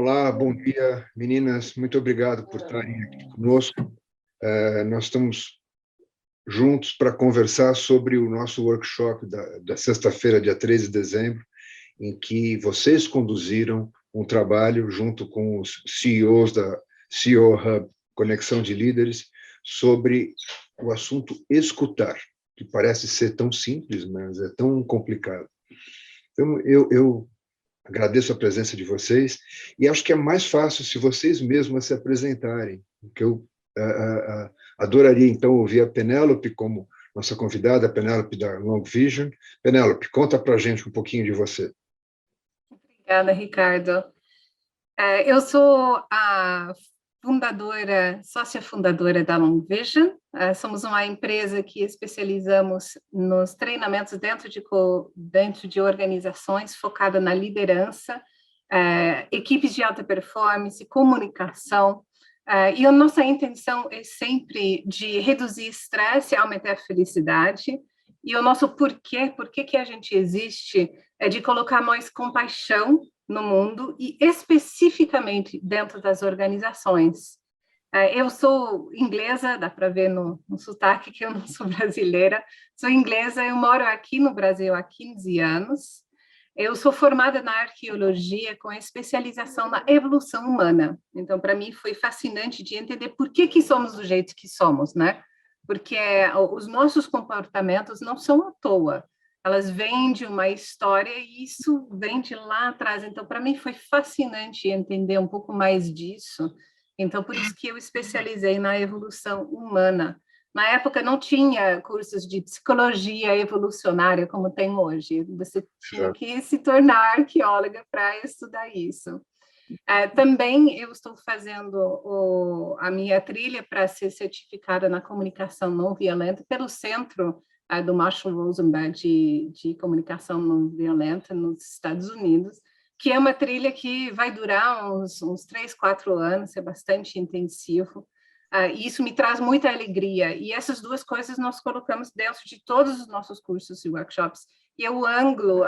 Olá, bom dia, meninas. Muito obrigado por estarem aqui conosco. Nós estamos juntos para conversar sobre o nosso workshop da sexta-feira, dia 13 de dezembro, em que vocês conduziram um trabalho junto com os CEOs da CEO Hub, Conexão de Líderes, sobre o assunto escutar, que parece ser tão simples, mas é tão complicado. Então, eu agradeço a presença de vocês e acho que é mais fácil se vocês mesmas se apresentarem, porque eu adoraria, então, ouvir a Penélope como nossa convidada, a Penélope da Long Vision. Penélope, conta para a gente um pouquinho de você. Obrigada, Ricardo. Eu sou a sócia fundadora da Long Vision. Somos uma empresa que especializamos nos treinamentos dentro de organizações focada na liderança, equipes de alta performance, comunicação. E a nossa intenção é sempre de reduzir estresse e aumentar a felicidade. E o nosso por que que a gente existe, é de colocar mais compaixão no mundo e especificamente dentro das organizações. Eu sou inglesa, dá para ver no sotaque que eu não sou brasileira, sou inglesa, eu moro aqui no Brasil há 15 anos, eu sou formada na arqueologia com especialização na evolução humana, então para mim foi fascinante de entender por que somos do jeito que somos, né? Porque os nossos comportamentos não são à toa, elas vêm de uma história e isso vem de lá atrás. Então, para mim foi fascinante entender um pouco mais disso. Então, por isso que eu especializei na evolução humana. Na época não tinha cursos de psicologia evolucionária como tem hoje. Você tinha que se tornar arqueóloga para estudar isso. Também eu estou fazendo a minha trilha para ser certificada na comunicação não violenta pelo Centro do Marshall Rosenberg de Comunicação Não Violenta nos Estados Unidos, que é uma trilha que vai durar uns 3, 4 anos, é bastante intensivo. E isso me traz muita alegria. E essas duas coisas nós colocamos dentro de todos os nossos cursos e workshops. E é o ângulo,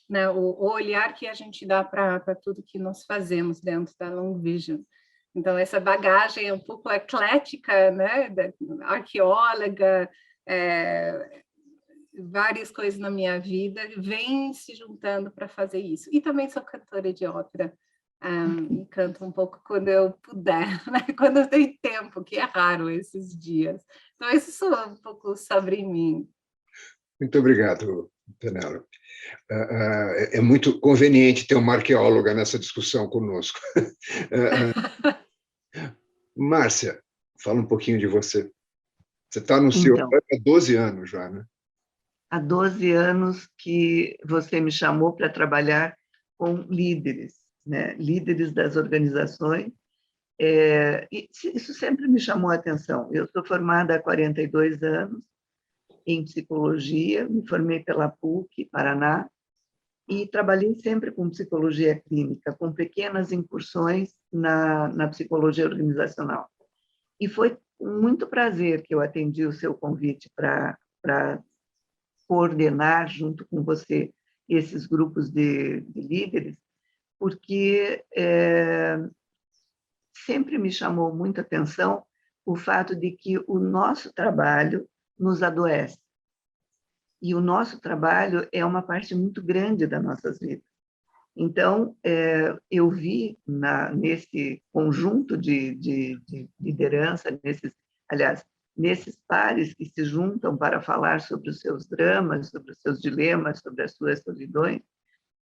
né, o olhar que a gente dá para tudo que nós fazemos dentro da Long Vision. Então, essa bagagem é um pouco eclética, né, arqueóloga, várias coisas na minha vida vêm se juntando para fazer isso. E também sou cantora de ópera, e canto um pouco quando eu puder, né? Quando eu tenho tempo, que é raro esses dias. Então, esse sou um pouco sobre mim. Muito obrigado, Penélope. É muito conveniente ter uma arqueóloga nessa discussão conosco. Márcia, fala um pouquinho de você. Você está no CEO há 12 anos já, né? Há 12 anos que você me chamou para trabalhar com líderes, né? Líderes das organizações. Isso sempre me chamou a atenção. Eu sou formada há 42 anos em psicologia, me formei pela PUC, Paraná, e trabalhei sempre com psicologia clínica, com pequenas incursões na psicologia organizacional. E foi com muito prazer que eu atendi o seu convite para coordenar, junto com você, esses grupos de líderes, porque sempre me chamou muita atenção o fato de que o nosso trabalho nos adoece. E o nosso trabalho é uma parte muito grande das nossas vidas. Então, eu vi nesse conjunto de liderança, nesses pares que se juntam para falar sobre os seus dramas, sobre os seus dilemas, sobre as suas solidões,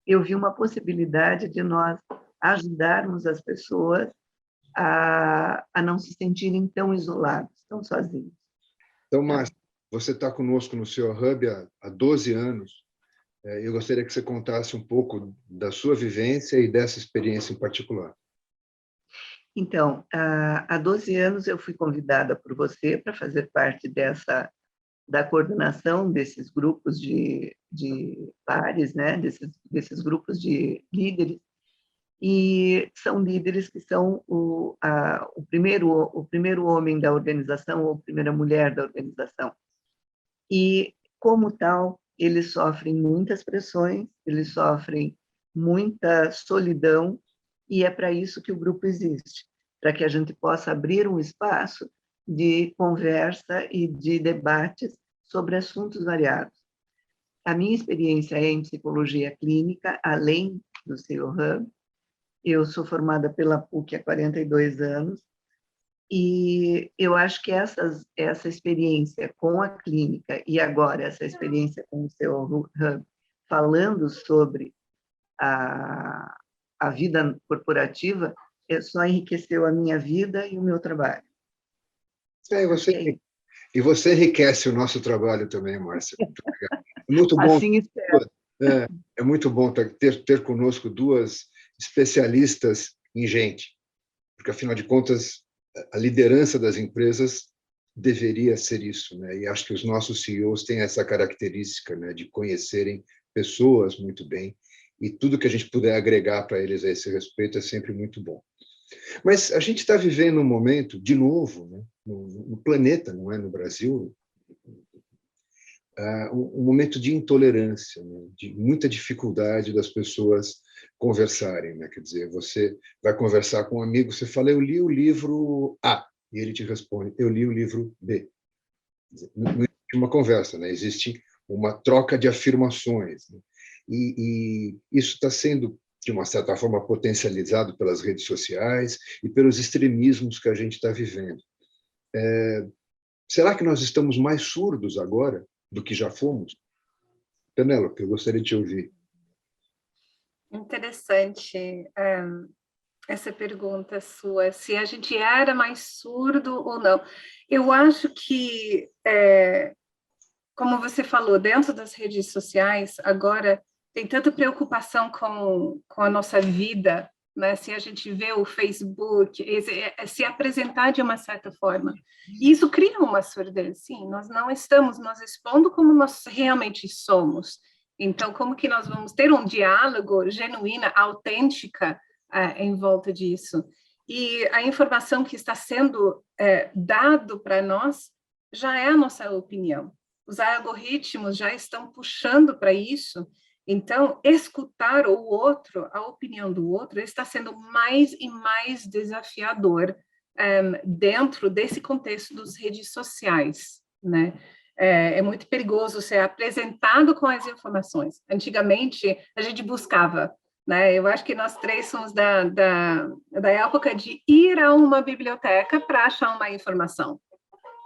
eu vi uma possibilidade de nós ajudarmos as pessoas a não se sentirem tão isolados, tão sozinhos. Então, Márcia, você está conosco no CEO Hub há 12 anos. Eu gostaria que você contasse um pouco da sua vivência e dessa experiência em particular. Então, há 12 anos eu fui convidada por você para fazer parte da coordenação desses grupos de pares, né? desses grupos de líderes, e são líderes que são o primeiro homem da organização ou a primeira mulher da organização. E, como tal, eles sofrem muitas pressões, eles sofrem muita solidão, e é para isso que o grupo existe, para que a gente possa abrir um espaço de conversa e de debates sobre assuntos variados. A minha experiência é em psicologia clínica, além do CEO Hub. Eu sou formada pela PUC há 42 anos, e eu acho que essa experiência com a clínica e agora essa experiência com o CEO Hub, falando sobre a vida corporativa, só enriqueceu a minha vida e o meu trabalho. E você enriquece o nosso trabalho também, Márcia. Muito bom. Assim espero. É muito bom ter conosco duas especialistas em gente, porque, afinal de contas, a liderança das empresas deveria ser isso, né? E acho que os nossos CEOs têm essa característica, né, de conhecerem pessoas muito bem, e tudo que a gente puder agregar para eles a esse respeito é sempre muito bom. Mas a gente está vivendo um momento, de novo, né, no planeta, não é no Brasil, um momento de intolerância, né, de muita dificuldade das pessoas conversarem, né? Quer dizer, você vai conversar com um amigo, você fala, eu li o livro A, e ele te responde, eu li o livro B. Não existe uma conversa, né? Existe uma troca de afirmações, né? E isso está sendo, de uma certa forma, potencializado pelas redes sociais e pelos extremismos que a gente está vivendo. Será que nós estamos mais surdos agora do que já fomos? Penélope, eu gostaria de te ouvir. Interessante essa pergunta sua, se a gente era mais surdo ou não. Eu acho que, como você falou, dentro das redes sociais, agora tem tanta preocupação com a nossa vida, né? Se a gente vê o Facebook, se apresentar de uma certa forma. E isso cria uma surdez, sim, nós não estamos nos expondo como nós realmente somos. Então, como que nós vamos ter um diálogo genuíno, autêntica, em volta disso? E a informação que está sendo dado para nós já é a nossa opinião. Os algoritmos já estão puxando para isso. Então, escutar o outro, a opinião do outro, está sendo mais e mais desafiador dentro desse contexto das redes sociais, né? É muito perigoso ser apresentado com as informações. Antigamente, a gente buscava, né? Eu acho que nós três somos da época de ir a uma biblioteca para achar uma informação,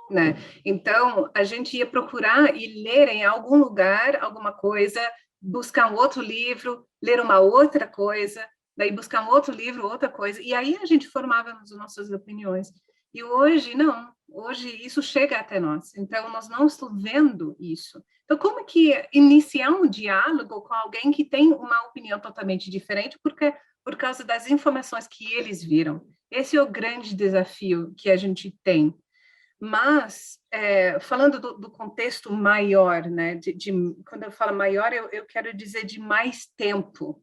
né? Então, a gente ia procurar e ler em algum lugar alguma coisa, buscar um outro livro, ler uma outra coisa, daí buscar um outro livro, outra coisa, e aí a gente formava as nossas opiniões. E hoje, não. Hoje isso chega até nós. Então, nós não estamos vendo isso. Então, como que iniciar um diálogo com alguém que tem uma opinião totalmente diferente, porque por causa das informações que eles viram? Esse é o grande desafio que a gente tem. Mas, falando do contexto maior, né, quando eu falo maior, eu quero dizer de mais tempo.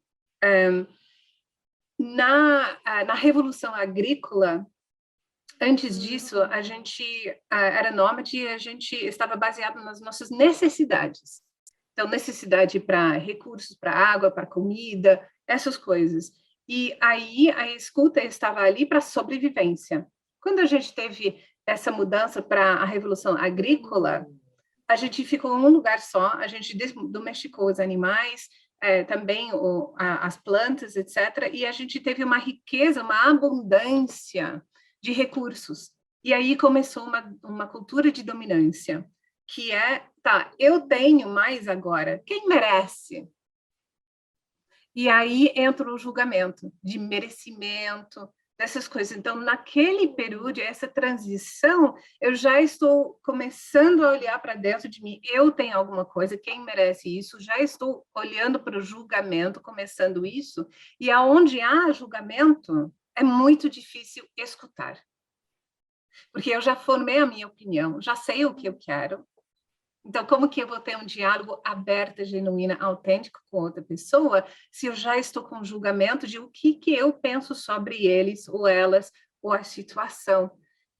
Na Revolução Agrícola, antes disso, a gente era nômade e a gente estava baseado nas nossas necessidades. Então, necessidade para recursos, para água, para comida, essas coisas. E aí a escuta estava ali para sobrevivência. Quando a gente teve essa mudança para a Revolução Agrícola, a gente ficou em um lugar só, a gente domesticou os animais, também as plantas, etc., e a gente teve uma riqueza, uma abundância de recursos. E aí começou uma cultura de dominância, que tá, eu tenho mais agora, quem merece? E aí entra o julgamento de merecimento, dessas coisas. Então, naquele período, essa transição, eu já estou começando a olhar para dentro de mim, eu tenho alguma coisa, quem merece isso? Já estou olhando para o julgamento, começando isso, e aonde há julgamento, é muito difícil escutar. Porque eu já formei a minha opinião, já sei o que eu quero. Então, como que eu vou ter um diálogo aberto, genuíno, autêntico com outra pessoa, se eu já estou com julgamento de o que eu penso sobre eles ou elas, ou a situação?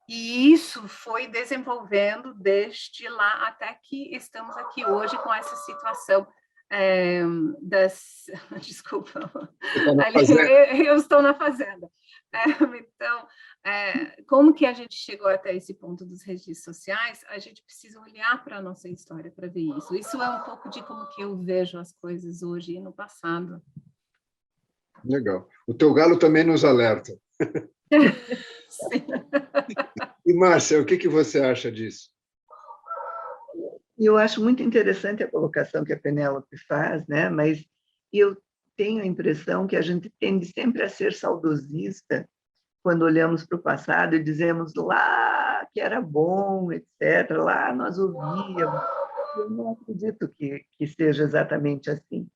E isso foi desenvolvendo desde lá até que estamos aqui hoje com essa situação Desculpa, Você tá na ali, fazenda. eu estou na fazenda. Então, como que a gente chegou até esse ponto dos registros sociais? A gente precisa olhar para a nossa história para ver isso. Isso é um pouco de como que eu vejo as coisas hoje e no passado. Legal. O teu galo também nos alerta. Sim. E, Márcia, o que você acha disso? E eu acho muito interessante a colocação que a Penélope faz, né? Mas eu tenho a impressão que a gente tende sempre a ser saudosista quando olhamos para o passado e dizemos lá que era bom, etc., lá nós ouvíamos. Eu não acredito que seja exatamente assim.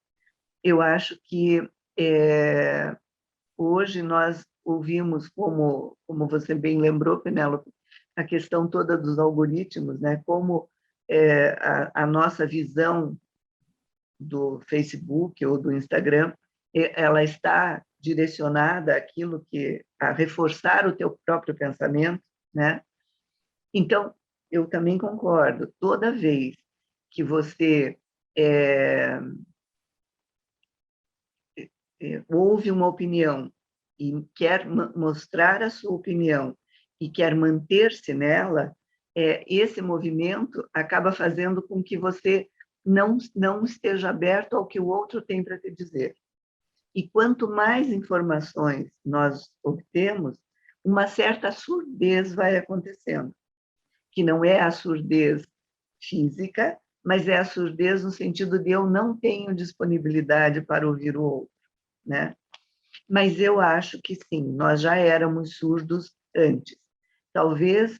Eu acho que hoje nós ouvimos, como você bem lembrou, Penélope, a questão toda dos algoritmos, né? Como a nossa visão do Facebook ou do Instagram, ela está direcionada àquilo a reforçar o teu próprio pensamento, né? Então, eu também concordo. Toda vez que você ouve uma opinião e quer mostrar a sua opinião e quer manter-se nela, esse movimento acaba fazendo com que você não esteja aberto ao que o outro tem para te dizer. E quanto mais informações nós obtemos, uma certa surdez vai acontecendo, que não é a surdez física, mas é a surdez no sentido de eu não tenho disponibilidade para ouvir o outro, né? Mas eu acho que sim, nós já éramos surdos antes. Talvez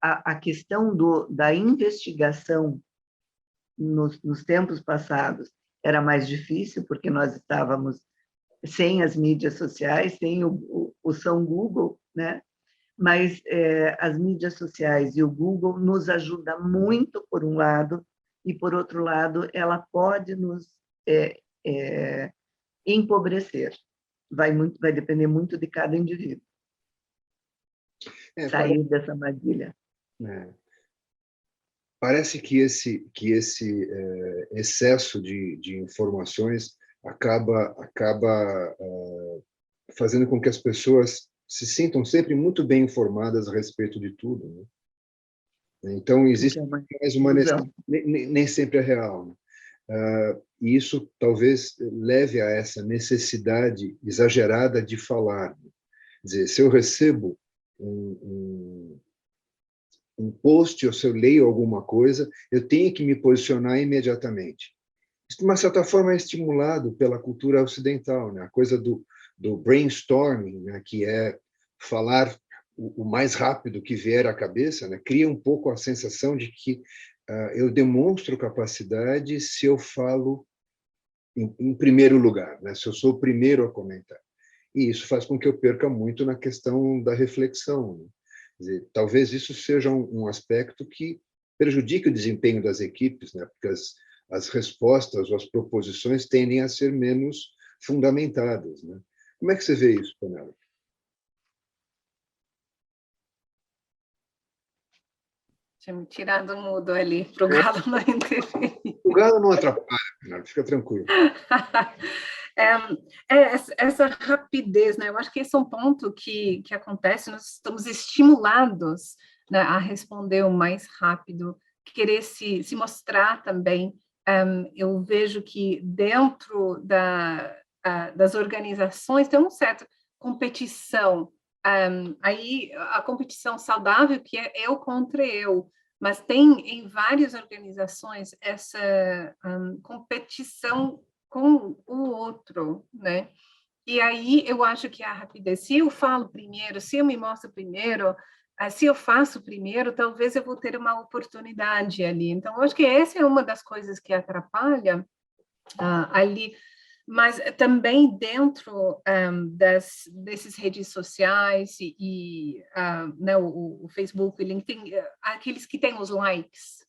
a questão da investigação nos tempos passados era mais difícil, porque nós estávamos sem as mídias sociais, sem o São Google, né? Mas as mídias sociais e o Google nos ajudam muito, por um lado, e, por outro lado, ela pode nos empobrecer. Vai depender muito de cada indivíduo sair dessa armadilha. Parece que esse excesso de informações acaba fazendo com que as pessoas se sintam sempre muito bem informadas a respeito de tudo, né? Então, existe mais uma necessidade, nem sempre é real, né? E isso talvez leve a essa necessidade exagerada de falar. Quer dizer, se eu recebo um post ou se eu leio alguma coisa, eu tenho que me posicionar imediatamente. Isso, de uma certa forma, é estimulado pela cultura ocidental, né? A coisa do brainstorming, né? Que é falar o mais rápido que vier à cabeça, né? Cria um pouco a sensação de que eu demonstro capacidade se eu falo em primeiro lugar, né? Se eu sou o primeiro a comentar. E isso faz com que eu perca muito na questão da reflexão, né? Quer dizer, talvez isso seja um aspecto que prejudique o desempenho das equipes, né? Porque as respostas ou as proposições tendem a ser menos fundamentadas, né? Como é que você vê isso, Penélope? Tinha me tirado o mudo ali, para o galo não interferir. O galo não atrapalha, Penélope, fica tranquilo. Essa rapidez, né? Eu acho que esse é um ponto que acontece, nós estamos estimulados, né, a responder o mais rápido, querer se mostrar também. Eu vejo que dentro das organizações tem uma certa competição, aí a competição saudável, que é eu contra eu, mas tem em várias organizações essa competição com o outro, né? E aí eu acho que a rapidez, se eu falo primeiro, se eu me mostro primeiro, se eu faço primeiro, talvez eu vou ter uma oportunidade ali. Então, eu acho que essa é uma das coisas que atrapalha ali, mas também dentro desses redes sociais né, o Facebook, o LinkedIn, aqueles que têm os likes.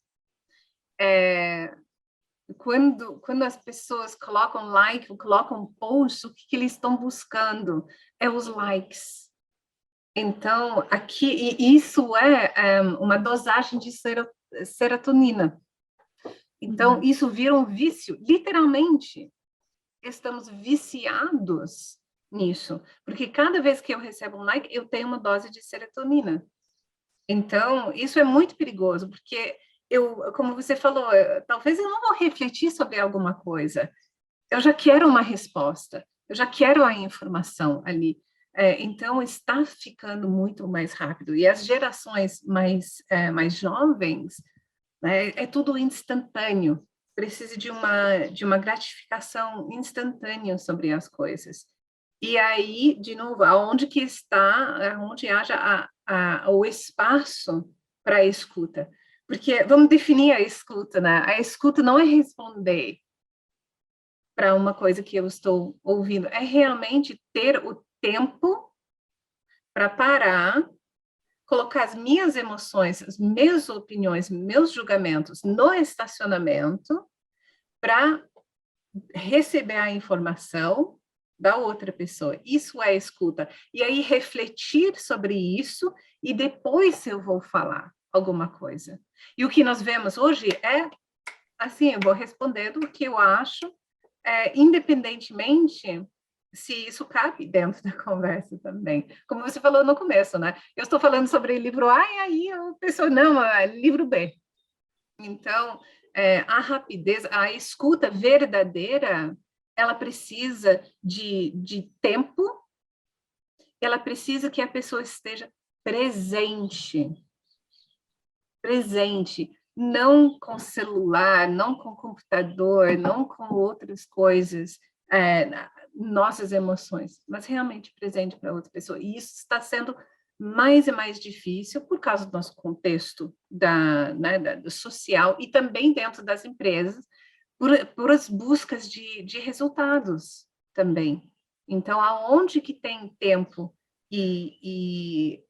Quando as pessoas colocam like, colocam post, o que eles estão buscando? É os likes. Então, aqui, isso é uma dosagem de serotonina. Então, isso vira um vício, literalmente. Estamos viciados nisso, porque cada vez que eu recebo um like, eu tenho uma dose de serotonina. Então, isso é muito perigoso, porque como você falou, talvez eu não vou refletir sobre alguma coisa. Eu já quero uma resposta, eu já quero a informação ali. Então, está ficando muito mais rápido. E as gerações mais jovens, né, é tudo instantâneo. Precisa de uma gratificação instantânea sobre as coisas. E aí, de novo, onde haja o espaço para a escuta. Porque, vamos definir a escuta, né? A escuta não é responder para uma coisa que eu estou ouvindo, é realmente ter o tempo para parar, colocar as minhas emoções, as minhas opiniões, meus julgamentos no estacionamento para receber a informação da outra pessoa. Isso é escuta. E aí refletir sobre isso e depois eu vou falar alguma coisa. E o que nós vemos hoje é, assim, eu vou responder do que eu acho, independentemente se isso cabe dentro da conversa também. Como você falou no começo, né? Eu estou falando sobre livro A e aí a pessoa, não, é livro B. Então, a rapidez, a escuta verdadeira, ela precisa de tempo, ela precisa que a pessoa esteja presente, não com celular, não com computador, não com outras coisas, nossas emoções, mas realmente presente para outra pessoa. E isso está sendo mais e mais difícil por causa do nosso contexto do social e também dentro das empresas, por as buscas de resultados também. Então, aonde que tem tempo e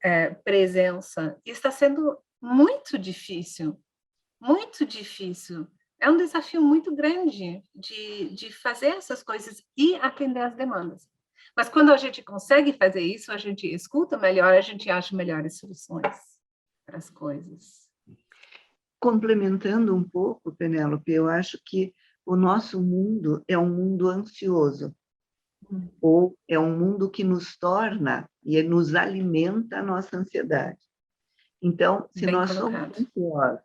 presença, está sendo muito difícil. Muito difícil. É um desafio muito grande de fazer essas coisas e atender às demandas. Mas quando a gente consegue fazer isso, a gente escuta melhor, a gente acha melhores soluções para as coisas. Complementando um pouco, Penélope, eu acho que o nosso mundo é um mundo ansioso, ou é um mundo que nos torna e nos alimenta a nossa ansiedade. Então, se nós somos ansiosos,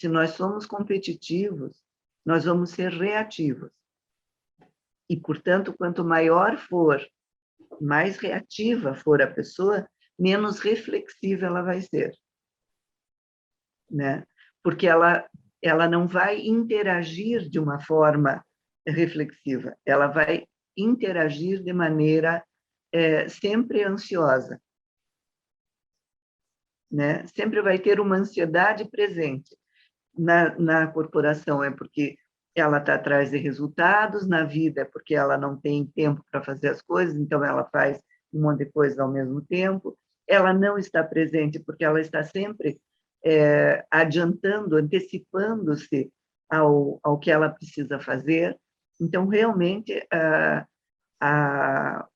se nós somos competitivos, nós vamos ser reativos. E, portanto, quanto maior for, mais reativa for a pessoa, menos reflexiva ela vai ser. Né? Porque ela não vai interagir de uma forma reflexiva, ela vai interagir de maneira sempre ansiosa. Né? Sempre vai ter uma ansiedade presente. Na corporação é porque ela está atrás de resultados, na vida é porque ela não tem tempo para fazer as coisas, então ela faz um monte de coisas ao mesmo tempo. Ela não está presente porque ela está sempre adiantando, antecipando-se ao que ela precisa fazer. Então, realmente,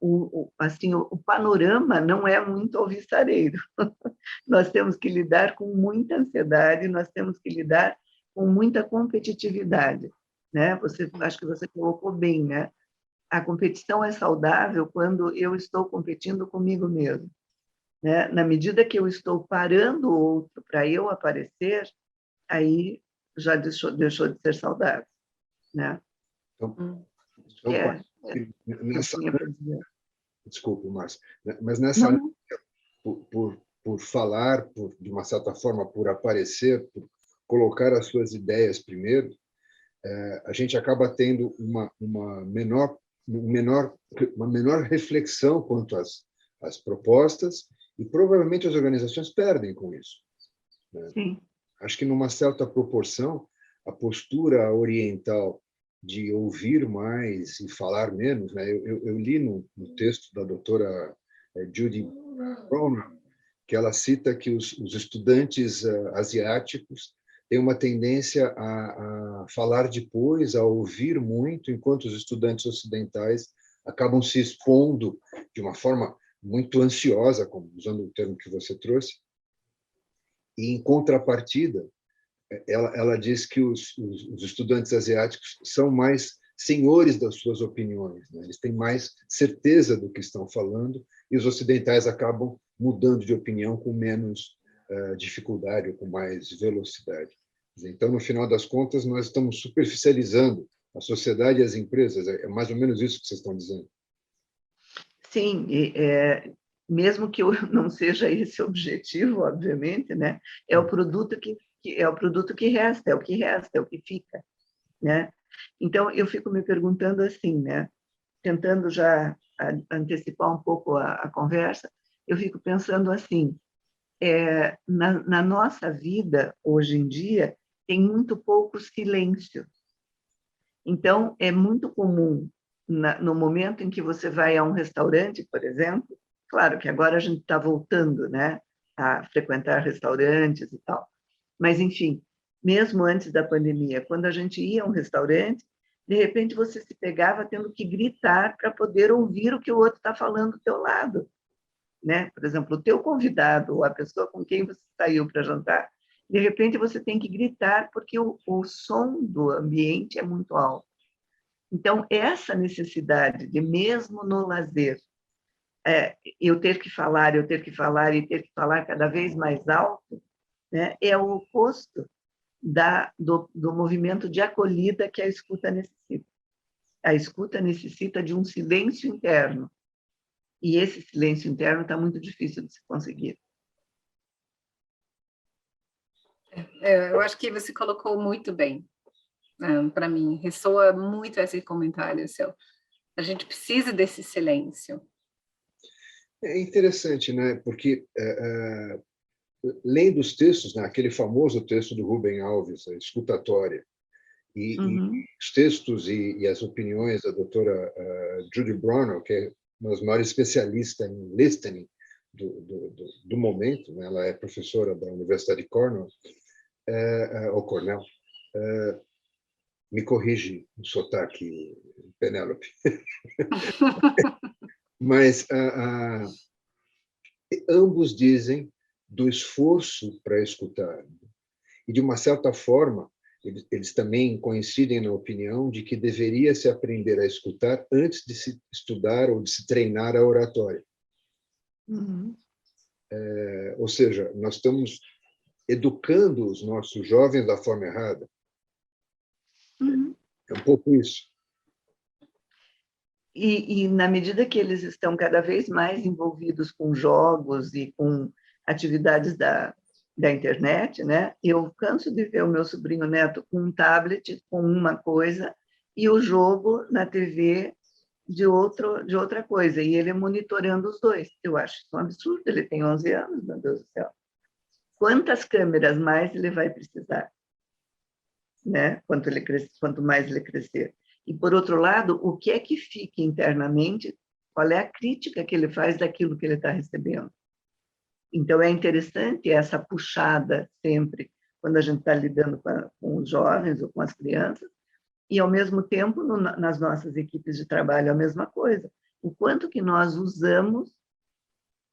o panorama não é muito alvissareiro. Nós temos que lidar com muita ansiedade, nós temos que lidar com muita competitividade. Né? Acho que você colocou bem, né? A competição é saudável quando eu estou competindo comigo mesmo. Né? Na medida que eu estou parando o outro para eu aparecer, aí já deixou de ser saudável. Né? Então, desculpe, Márcia, mas nessa não. por falar, de uma certa forma, por aparecer, por colocar as suas ideias primeiro, a gente acaba tendo uma menor reflexão quanto às propostas e provavelmente as organizações perdem com isso. Né? Sim. Acho que, numa certa proporção, a postura oriental de ouvir mais e falar menos, né? Eu li no texto da doutora Judy Bronner, que ela cita que os estudantes asiáticos têm uma tendência a falar depois, a ouvir muito, enquanto os estudantes ocidentais acabam se expondo de uma forma muito ansiosa, usando o termo que você trouxe. E, em contrapartida, ela diz que os estudantes asiáticos são mais senhores das suas opiniões, né? Eles têm mais certeza do que estão falando, e os ocidentais acabam mudando de opinião com menos dificuldade, ou com mais velocidade. Então, no final das contas, nós estamos superficializando a sociedade e as empresas. É mais ou menos isso que vocês estão dizendo. Sim, mesmo que não seja esse o objetivo, obviamente, né? É o produto é o produto que resta, é o que resta, é o que fica, né? Então, eu fico me perguntando assim, né? Tentando já antecipar um pouco a conversa, eu fico pensando assim, na nossa vida, hoje em dia, tem muito pouco silêncio. Então, é muito comum, no momento em que você vai a um restaurante, por exemplo, claro que agora a gente está voltando, né, a frequentar restaurantes e tal, mas, enfim, mesmo antes da pandemia, quando a gente ia a um restaurante, de repente você se pegava tendo que gritar para poder ouvir o que o outro está falando do teu lado, né? Por exemplo, o teu convidado ou a pessoa com quem você saiu para jantar, de repente você tem que gritar porque o som do ambiente é muito alto. Então, essa necessidade de, mesmo no lazer, eu ter que falar e ter que falar cada vez mais alto, né, é o oposto do movimento de acolhida que a escuta necessita. A escuta necessita de um silêncio interno, e esse silêncio interno está muito difícil de se conseguir. Eu acho que você colocou muito bem, para mim, ressoa muito esse comentário seu. A gente precisa desse silêncio. É interessante, né? Porque lendo os textos, né? Aquele famoso texto do Rubem Alves, a escutatória, e os textos e as opiniões da doutora Judy Brownell, que é uma das maiores especialistas em listening do momento, né? Ela é professora da Universidade de Cornell, ou Cornell, me corrige o sotaque, Penélope. Mas ambos dizem do esforço para escutar. E, de uma certa forma, eles também coincidem na opinião de que deveria se aprender a escutar antes de se estudar ou de se treinar a oratória. Ou seja, nós estamos educando os nossos jovens da forma errada. É um pouco isso. E na medida que eles estão cada vez mais envolvidos com jogos e com atividades da internet, né? Eu canso de ver o meu sobrinho neto com um tablet, com uma coisa, e o jogo na TV de outra coisa, e ele monitorando os dois. Eu acho isso um absurdo, ele tem 11 anos, meu Deus do céu. Quantas câmeras mais ele vai precisar, né? Quanto mais ele crescer. E, por outro lado, o que é que fica internamente? Qual é a crítica que ele faz daquilo que ele está recebendo? Então, é interessante essa puxada sempre, quando a gente está lidando com os jovens ou com as crianças, e, ao mesmo tempo, nas nossas equipes de trabalho, a mesma coisa. O quanto que nós usamos,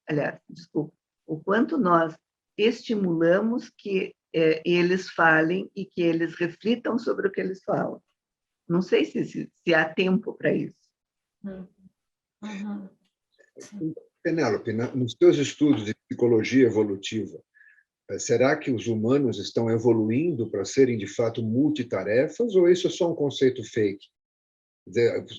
aliás, desculpa, o quanto nós estimulamos que eles falem e que eles reflitam sobre o que eles falam. Não sei se há tempo para isso. Penélope, nos seus estudos de psicologia evolutiva, será que os humanos estão evoluindo para serem, de fato, multitarefas, ou isso é só um conceito fake?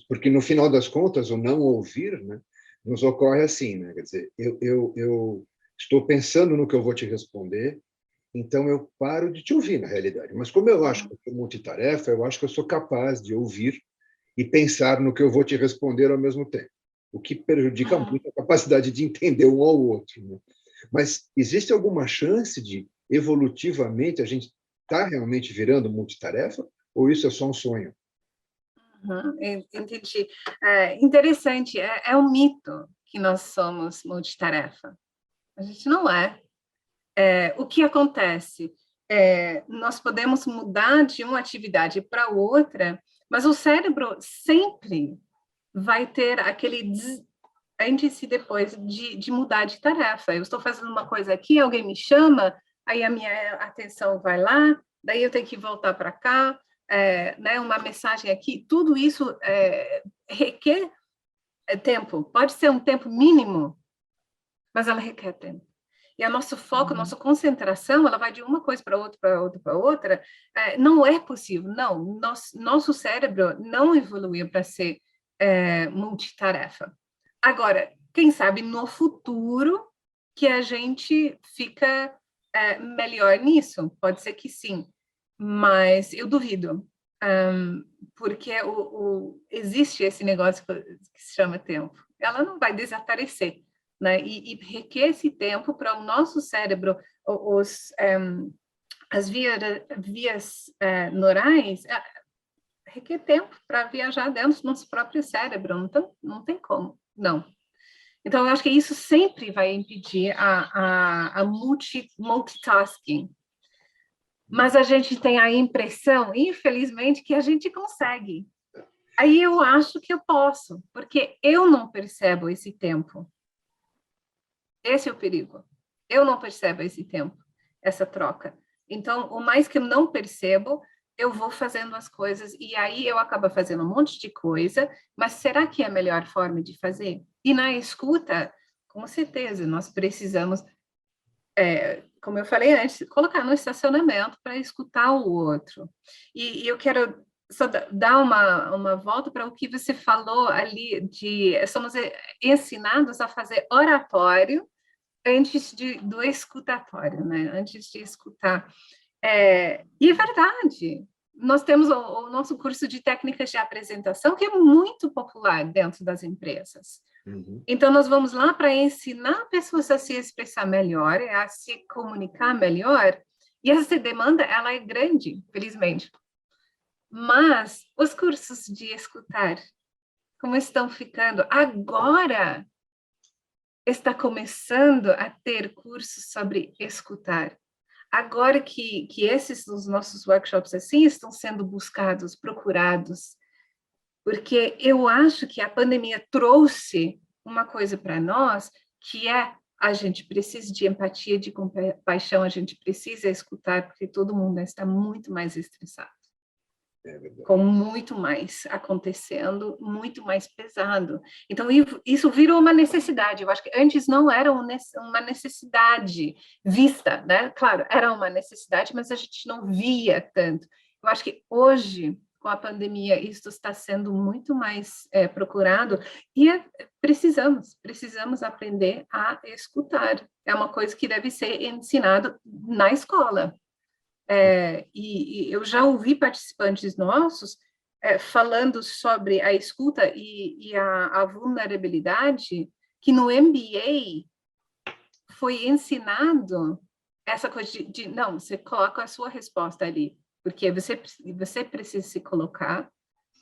Porque, no final das contas, o não ouvir, né, nos ocorre assim, né? Quer dizer, eu estou pensando no que eu vou te responder, então eu paro de te ouvir, na realidade. Mas como eu acho que eu sou multitarefa, eu acho que eu sou capaz de ouvir e pensar no que eu vou te responder ao mesmo tempo, o que prejudica muito a capacidade de entender um ao outro, né? Mas existe alguma chance de, evolutivamente, a gente estar realmente virando multitarefa, ou isso é só um sonho? Entendi. Interessante, é um mito que nós somos multitarefa. A gente não é. O que acontece? Nós podemos mudar de uma atividade para outra, mas o cérebro sempre vai ter aquele índice depois de mudar de tarefa. Eu estou fazendo uma coisa aqui, alguém me chama, aí a minha atenção vai lá, daí eu tenho que voltar para cá, né, uma mensagem aqui, tudo isso requer tempo. Pode ser um tempo mínimo, mas ela requer tempo. E a nosso foco, nossa concentração, ela vai de uma coisa para outra, para outra, para outra. Não é possível, não. Nosso cérebro não evoluiu para ser multitarefa. Agora, quem sabe no futuro que a gente fica melhor nisso? Pode ser que sim, mas eu duvido. Porque existe esse negócio que se chama tempo. Ela não vai desaparecer. Né? E requer esse tempo para o nosso cérebro, as vias neurais, requer tempo para viajar dentro do nosso próprio cérebro, não tem como, não. Então, eu acho que isso sempre vai impedir a multitasking. Mas a gente tem a impressão, infelizmente, que a gente consegue. Aí eu acho que eu posso, porque eu não percebo esse tempo. Esse é o perigo. Eu não percebo esse tempo, essa troca. Então, o mais que eu não percebo, eu vou fazendo as coisas e aí eu acabo fazendo um monte de coisa, mas será que é a melhor forma de fazer? E na escuta, com certeza, nós precisamos, como eu falei antes, colocar no estacionamento para escutar o outro. E eu quero só dar uma volta para o que você falou ali somos ensinados a fazer oratório antes do escutatório, né? Antes de escutar. E é verdade, nós temos o nosso curso de técnicas de apresentação, que é muito popular dentro das empresas. Uhum. Então, nós vamos lá para ensinar pessoas a se expressar melhor, a se comunicar melhor, e essa demanda, ela é grande, felizmente. Mas os cursos de escutar, como estão ficando? Agora está começando a ter cursos sobre escutar. Agora que esses os nossos workshops assim estão sendo buscados, procurados, porque eu acho que a pandemia trouxe uma coisa para nós, que é a gente precisa de empatia, de compaixão, a gente precisa escutar, porque todo mundo está muito mais estressado. Com muito mais acontecendo, muito mais pesado. Então, isso virou uma necessidade. Eu acho que antes não era uma necessidade vista, né? Claro, era uma necessidade, mas a gente não via tanto. Eu acho que hoje, com a pandemia, isso está sendo muito mais procurado e precisamos aprender a escutar. É uma coisa que deve ser ensinado na escola. E eu já ouvi participantes nossos falando sobre a escuta e a vulnerabilidade, que no MBA foi ensinado essa coisa não, você coloca a sua resposta ali, porque você precisa se colocar.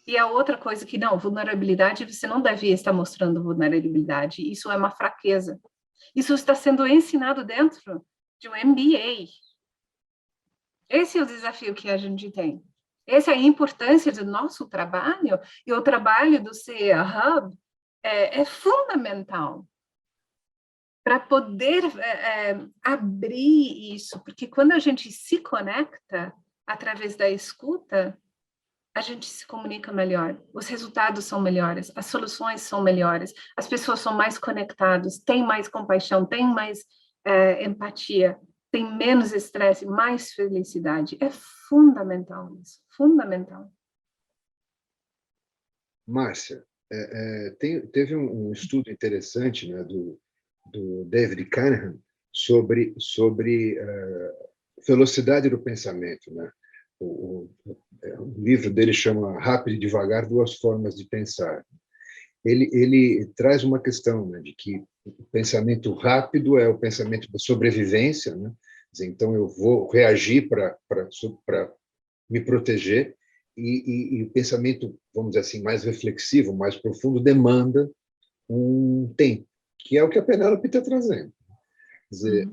E a outra coisa que, não, vulnerabilidade, você não deve estar mostrando vulnerabilidade, isso é uma fraqueza. Isso está sendo ensinado dentro de um MBA. Esse é o desafio que a gente tem. Essa é a importância do nosso trabalho, e o trabalho do CEA Hub é fundamental para poder abrir isso, porque quando a gente se conecta através da escuta, a gente se comunica melhor, os resultados são melhores, as soluções são melhores, as pessoas são mais conectadas, têm mais compaixão, têm mais empatia, tem menos estresse, mais felicidade. É fundamental isso, fundamental. Márcia, teve um estudo interessante, né, do David Kahneman sobre velocidade do pensamento, né? O livro dele chama Rápido e Devagar, Duas Formas de Pensar. Ele traz uma questão, né, de que o pensamento rápido é o pensamento da sobrevivência, né? Então eu vou reagir para me proteger, e o pensamento, vamos dizer assim, mais reflexivo, mais profundo, demanda um tempo, que é o que a Penélope está trazendo. Quer dizer,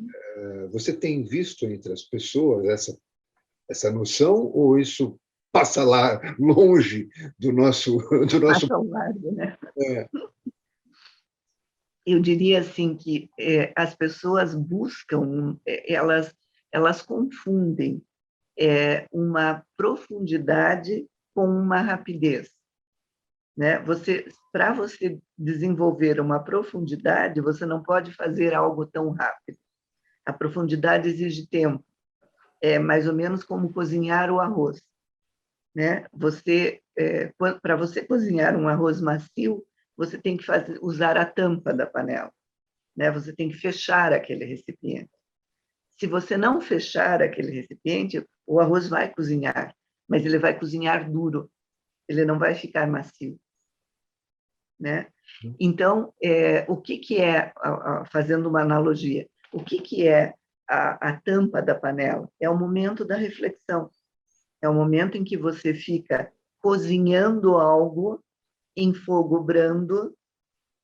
você tem visto entre as pessoas essa noção, ou isso passa lá longe do nosso passa ao largo, né? Eu diria assim que as pessoas buscam, elas confundem uma profundidade com uma rapidez. Né? Para você desenvolver uma profundidade, você não pode fazer algo tão rápido. A profundidade exige tempo. É mais ou menos como cozinhar o arroz. Né? Para você cozinhar um arroz macio, você tem que usar a tampa da panela. Né? Você tem que fechar aquele recipiente. Se você não fechar aquele recipiente, o arroz vai cozinhar, mas ele vai cozinhar duro, ele não vai ficar macio. Né? Então, o que é, fazendo uma analogia, o que é a tampa da panela? É o momento da reflexão, é o momento em que você fica cozinhando algo em fogo brando,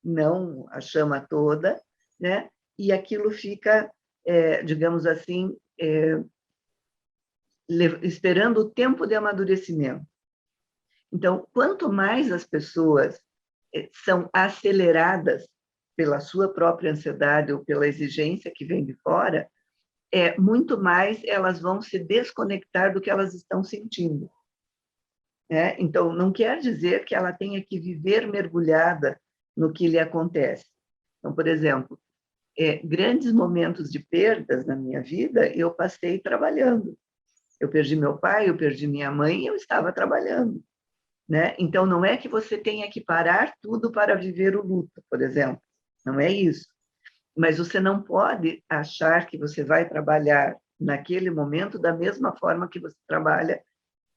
não a chama toda, né? E aquilo fica, digamos assim, esperando o tempo de amadurecimento. Então, quanto mais as pessoas são aceleradas pela sua própria ansiedade ou pela exigência que vem de fora, muito mais elas vão se desconectar do que elas estão sentindo. Então, não quer dizer que ela tenha que viver mergulhada no que lhe acontece. Então, por exemplo, grandes momentos de perdas na minha vida, eu passei trabalhando. Eu perdi meu pai, eu perdi minha mãe, e eu estava trabalhando. Né? Então, não é que você tenha que parar tudo para viver o luto, por exemplo. Não é isso. Mas você não pode achar que você vai trabalhar naquele momento da mesma forma que você trabalha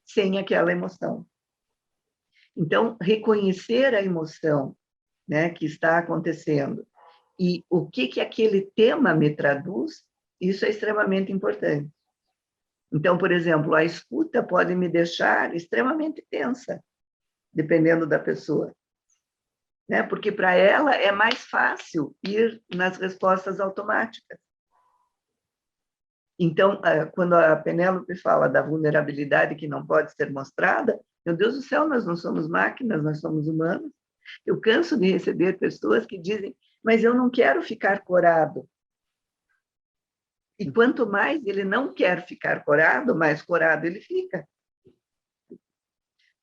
sem aquela emoção. Então, reconhecer a emoção, né, que está acontecendo e o que aquele tema me traduz, isso é extremamente importante. Então, por exemplo, a escuta pode me deixar extremamente tensa, dependendo da pessoa. Né? Porque para ela é mais fácil ir nas respostas automáticas. Então, quando a Penélope fala da vulnerabilidade que não pode ser mostrada, meu Deus do céu, nós não somos máquinas, nós somos humanos. Eu canso de receber pessoas que dizem, mas eu não quero ficar corado. E quanto mais ele não quer ficar corado, mais corado ele fica.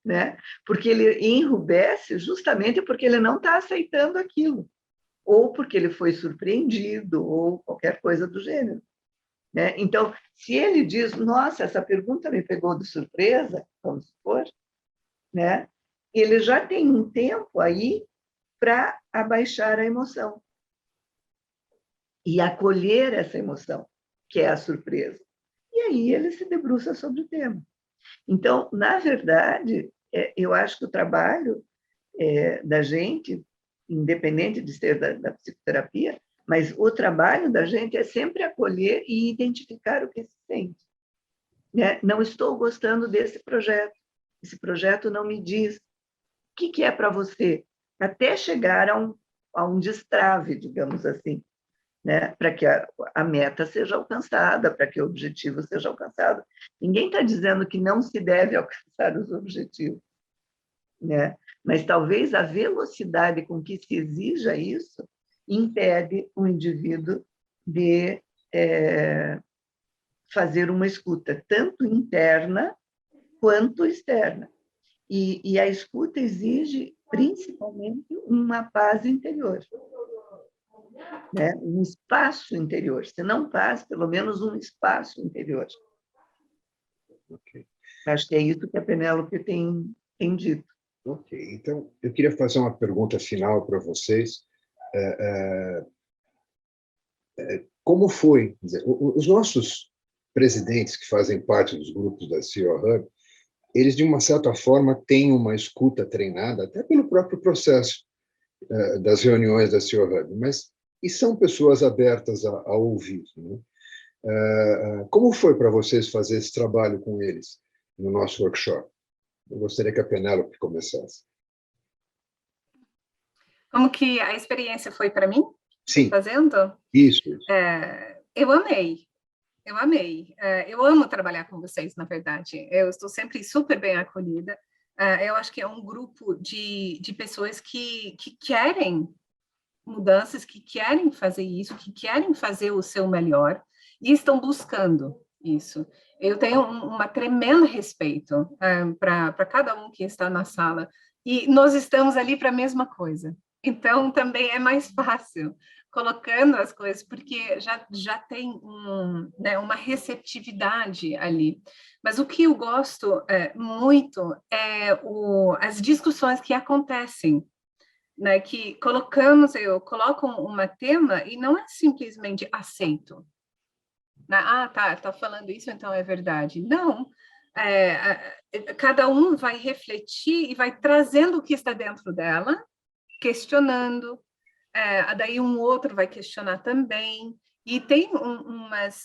Né? Porque ele enrubesce justamente porque ele não está aceitando aquilo, ou porque ele foi surpreendido, ou qualquer coisa do gênero. Né? Então, se ele diz, nossa, essa pergunta me pegou de surpresa, vamos supor, né? Ele já tem um tempo aí para abaixar a emoção e acolher essa emoção, que é a surpresa. E aí ele se debruça sobre o tema. Então, na verdade, eu acho que o trabalho da gente, independente de ser da psicoterapia, mas o trabalho da gente é sempre acolher e identificar o que se sente. Né? Não estou gostando desse projeto. Esse projeto não me diz o que é para você, até chegar a um destrave, digamos assim, né? Para que a meta seja alcançada, para que o objetivo seja alcançado. Ninguém está dizendo que não se deve alcançar os objetivos, né? Mas talvez a velocidade com que se exija isso impede o indivíduo de fazer uma escuta, tanto interna quanto externa. E a escuta exige, principalmente, uma paz interior. Né? Um espaço interior. Se não paz, pelo menos um espaço interior. Okay. Acho que é isso que a Penélope tem dito. Ok, então eu queria fazer uma pergunta final para vocês. Como foi? Quer dizer, os nossos presidentes que fazem parte dos grupos da CEO Hub, eles, de uma certa forma, têm uma escuta treinada, até pelo próprio processo das reuniões da CEO Hub, mas e são pessoas abertas a ouvir. Né? Como foi para vocês fazer esse trabalho com eles no nosso workshop? Eu gostaria que a Penélope começasse. Como que a experiência foi para mim? Sim. Fazendo? Isso. Eu amei. Eu amo trabalhar com vocês, na verdade. Eu estou sempre super bem acolhida. Eu acho que é um grupo de pessoas que querem mudanças, que querem fazer isso, que querem fazer o seu melhor e estão buscando. isso. Eu tenho uma tremendo respeito para cada um que está na sala, e nós estamos ali para a mesma coisa. Então, também é mais fácil colocando as coisas, porque já tem né, uma receptividade ali. Mas o que eu gosto muito é as discussões que acontecem, né, que eu coloco um tema e não é simplesmente aceito. Tá falando isso, então é verdade. Não, cada um vai refletir e vai trazendo o que está dentro dela, questionando, daí um outro vai questionar também, e tem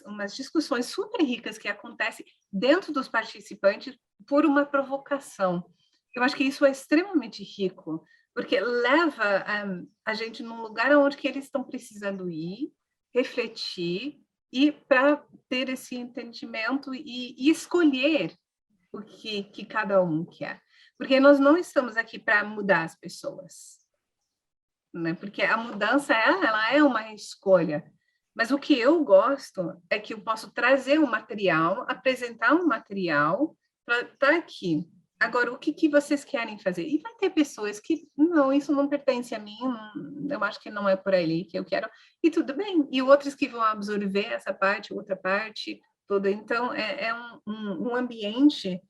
umas discussões super ricas que acontecem dentro dos participantes por uma provocação. Eu acho que isso é extremamente rico, porque leva a gente num lugar onde que eles estão precisando ir, refletir, e para ter esse entendimento e escolher o que cada um quer. Porque nós não estamos aqui para mudar as pessoas, né? Porque a mudança ela é uma escolha. Mas o que eu gosto é que eu posso trazer um material, apresentar um material para estar aqui. Agora, o que vocês querem fazer? E vai ter pessoas que, não, isso não pertence a mim, eu acho que não é por ali que eu quero, e tudo bem. E outros que vão absorver essa parte, outra parte, toda. Então, é um ambiente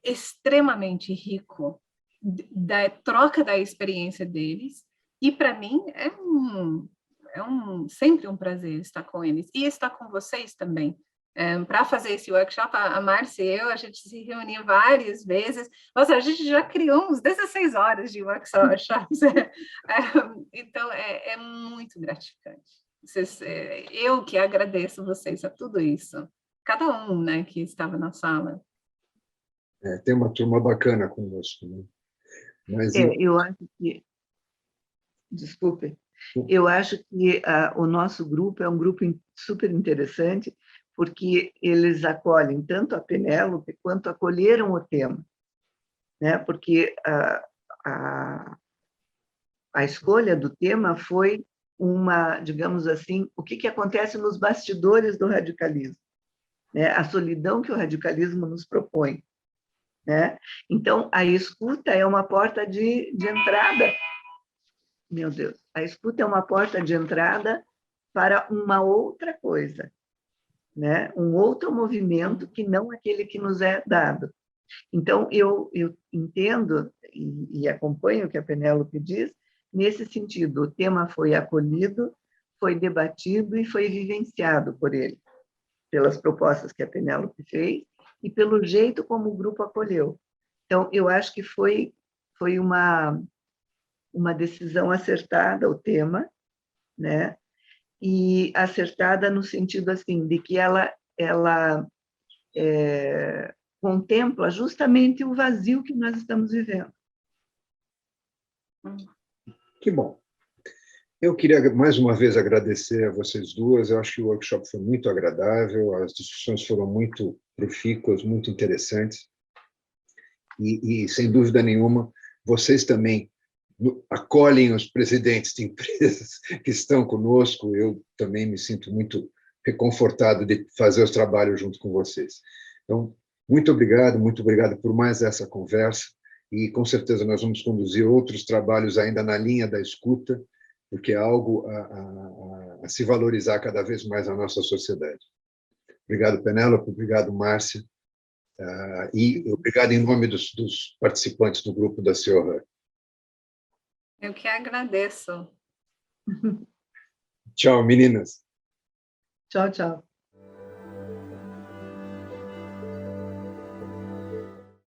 extremamente rico da troca da experiência deles, e para mim sempre um prazer estar com eles, e estar com vocês também. Para fazer esse workshop, a Márcia e eu, a gente se reuniu várias vezes. Nossa, a gente já criou uns 16 horas de workshops. Então, é muito gratificante. Eu que agradeço vocês a tudo isso. Cada um, né, que estava na sala. Tem uma turma bacana conosco, né? Mas, eu acho que... Desculpe. Eu acho que o nosso grupo é um grupo super interessante, porque eles acolhem tanto a Penélope quanto acolheram o tema, né? Porque a escolha do tema foi digamos assim, o que acontece nos bastidores do radicalismo, né? A solidão que o radicalismo nos propõe, né? Então, a escuta é uma porta de entrada. Meu Deus, a escuta é uma porta de entrada para uma outra coisa, né? Um outro movimento que não aquele que nos é dado. Então, eu entendo e acompanho o que a Penélope diz, nesse sentido, o tema foi acolhido, foi debatido e foi vivenciado por ele, pelas propostas que a Penélope fez e pelo jeito como o grupo acolheu. Então, eu acho que foi uma decisão acertada, o tema, né? E acertada no sentido assim de que ela contempla justamente o vazio que nós estamos vivendo. que bom. Eu queria, mais uma vez, agradecer a vocês duas. Eu acho que o workshop foi muito agradável, as discussões foram muito profícuas, muito interessantes. E sem dúvida nenhuma, vocês também acolhem os presidentes de empresas que estão conosco. Eu também me sinto muito reconfortado de fazer os trabalhos junto com vocês. Então, muito obrigado por mais essa conversa, e com certeza nós vamos conduzir outros trabalhos ainda na linha da escuta, porque é algo a se valorizar cada vez mais na nossa sociedade. Obrigado, Penélope, obrigado, Márcia, e obrigado em nome dos participantes do grupo da CIOHA. Eu que agradeço. Tchau, meninas. Tchau, tchau.